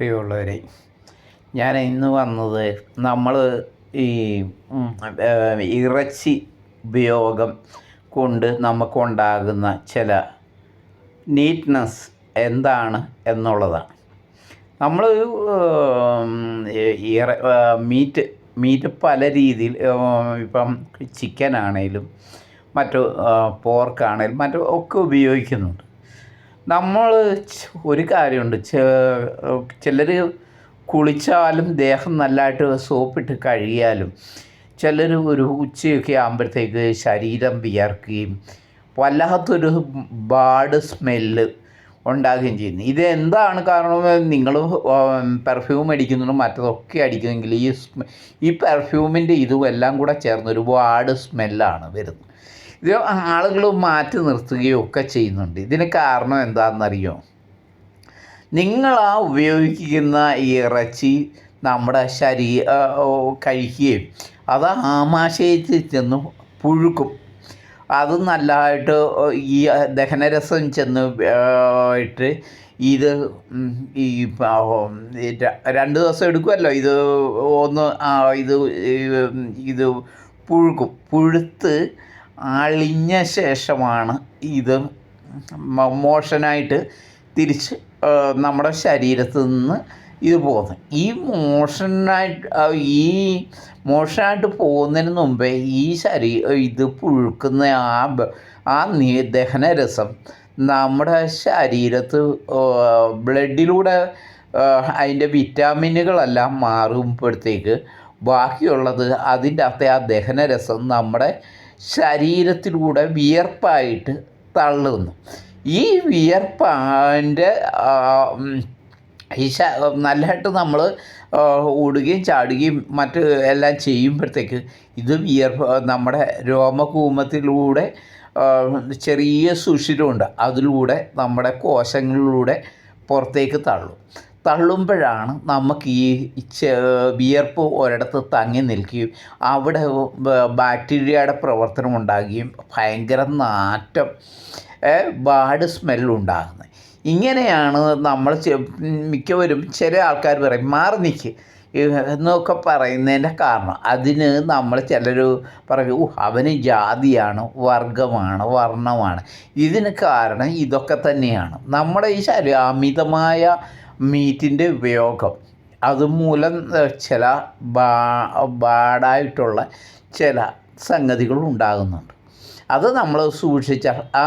പ്രിയമുള്ളവരെ, ഞാൻ ഇന്ന് വന്നത് നമ്മൾ ഈ ഇറച്ചി ഉപയോഗം കൊണ്ട് നമുക്കുണ്ടാകുന്ന ചില നീറ്റ്നെസ് എന്താണ് എന്നുള്ളതാണ്. നമ്മൾ മീറ്റ് പല രീതിയിൽ, ഇപ്പം ചിക്കനാണേലും മറ്റു പോർക്കാണേലും മറ്റും ഒക്കെ ഉപയോഗിക്കുന്നുണ്ട്. നമ്മൾ ഒരു കാര്യമുണ്ട്, ചിലർ കുളിച്ചാലും ദേഹം നല്ലതായിട്ട് സോപ്പിട്ട് കഴുകിയാലും ചിലർ ഒരു ഉച്ചയൊക്കെ ആകുമ്പോഴത്തേക്ക് ശരീരം വിയർക്കുകയും വല്ലാത്തൊരു ബാഡ് സ്മെല്ല് ഉണ്ടാകുകയും ചെയ്യുന്നു. ഇതെന്താണ് കാരണം? നിങ്ങൾ പെർഫ്യൂം അടിക്കുന്നതും മറ്റതൊക്കെ അടിക്കുമെങ്കിൽ ഈ പെർഫ്യൂമിൻ്റെ ഇതും എല്ലാം കൂടെ ചേർന്ന് ഒരുപാട് സ്മെല്ലാണ് വരുന്നത്. ഇത് ആളുകൾ മാറ്റി നിർത്തുകയും ഒക്കെ ചെയ്യുന്നുണ്ട്. ഇതിന് കാരണം എന്താണെന്നറിയോ? നിങ്ങൾ ഉപയോഗിക്കുന്ന ഇറച്ചി നമ്മുടെ കഴിക്കുകയും അത് ആമാശയത്തിൽ ചെന്ന് പുഴുക്കും. അത് നല്ലതായിട്ട് ഈ ദഹനരസം ചെന്ന് ഇട്ട് ഇത് 2 ദിവസം എടുക്കുമല്ലോ. ഇത് പുഴുത്ത് അളിഞ്ഞ ശേഷമാണ് ഇത് മോഷനായിട്ട് തിരിച്ച് നമ്മുടെ ശരീരത്തിൽ നിന്ന് ഇത് പോകുന്നത്. ഈ മോഷനായിട്ട് പോകുന്നതിന് മുമ്പേ ഇത് പുഴുക്കുന്ന ആ ദഹനരസം നമ്മുടെ ശരീരത്ത് ബ്ലഡിലൂടെ അതിൻ്റെ വിറ്റാമിനുകളെല്ലാം മാറുമ്പോഴത്തേക്ക് ബാക്കിയുള്ളത് അതിൻ്റെ അകത്തെ ആ ദഹനരസം നമ്മുടെ ശരീരത്തിലൂടെ വിയർപ്പായിട്ട് തള്ളുന്നു. ഈ വിയർപ്പിൻ്റെ നല്ലതായിട്ട് നമ്മൾ ഓടുകയും ചാടുകയും മറ്റ് എല്ലാം ചെയ്യുമ്പോഴത്തേക്ക് ഇത് നമ്മുടെ രോമകൂപത്തിലൂടെ ചെറിയ സുഷിരമുണ്ട്, അതിലൂടെ നമ്മുടെ കോശങ്ങളിലൂടെ പുറത്തേക്ക് തള്ളുമ്പോഴാണ് നമുക്ക് ഈ വിയർപ്പ് ഒരിടത്ത് തങ്ങി നിൽക്കുകയും അവിടെ ബാക്ടീരിയയുടെ പ്രവർത്തനം ഉണ്ടാകുകയും ഭയങ്കര നാറ്റം, ബാഡ് സ്മെല്ലുണ്ടാകുന്നത്. ഇങ്ങനെയാണ് നമ്മൾ മിക്കവരും ചില ആൾക്കാർ പറയും മാറി നിൽക്ക് എന്നൊക്കെ പറയുന്നതിൻ്റെ കാരണം. അതിന് നമ്മൾ ചിലർ പറയും അവന് ജാതിയാണ്, വർണ്ണമാണ്. ഇതിന് കാരണം ഇതൊക്കെ തന്നെയാണ്. നമ്മുടെ ഈ അമിതമായ മീറ്റിൻ്റെ ഉപയോഗം അതുമൂലം ചില ബാഡായിട്ടുള്ള ചില സംഗതികൾ ഉണ്ടാകുന്നുണ്ട്. അത് നമ്മൾ സൂക്ഷിച്ചാൽ ആ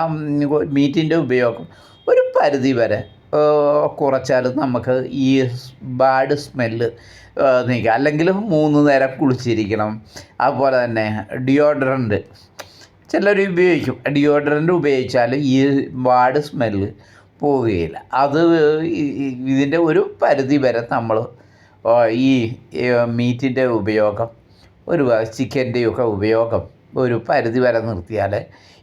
മീറ്റിൻ്റെ ഉപയോഗം ഒരു പരിധി വരെ കുറച്ചാൽ നമുക്ക് ഈ ബാഡ് സ്മെല്ല് നീക്കുക. അല്ലെങ്കിൽ 3 നേരം കുളിച്ചിരിക്കണം. അതുപോലെ തന്നെ ഡിയോഡറൻറ്റ് ചിലർ ഉപയോഗിക്കും. ഡിയോഡറൻറ്റ് ഉപയോഗിച്ചാൽ ഈ ബാഡ് സ്മെല്ല് പോവുകയില്ല. അത് ഇതിൻ്റെ ഒരു പരിധി വരെ നമ്മൾ ഈ മീറ്റിൻ്റെ ഉപയോഗം, ചിക്കൻ്റെയൊക്കെ ഉപയോഗം ഒരു പരിധി വരെ നിർത്തിയാൽ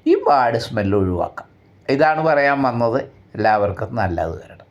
ഈ ബാഡ് സ്മെല്ല് ഒഴിവാക്കാം. ഇതാണ് പറയാൻ വന്നത്. എല്ലാവർക്കും നല്ലത് വരട്ടെ.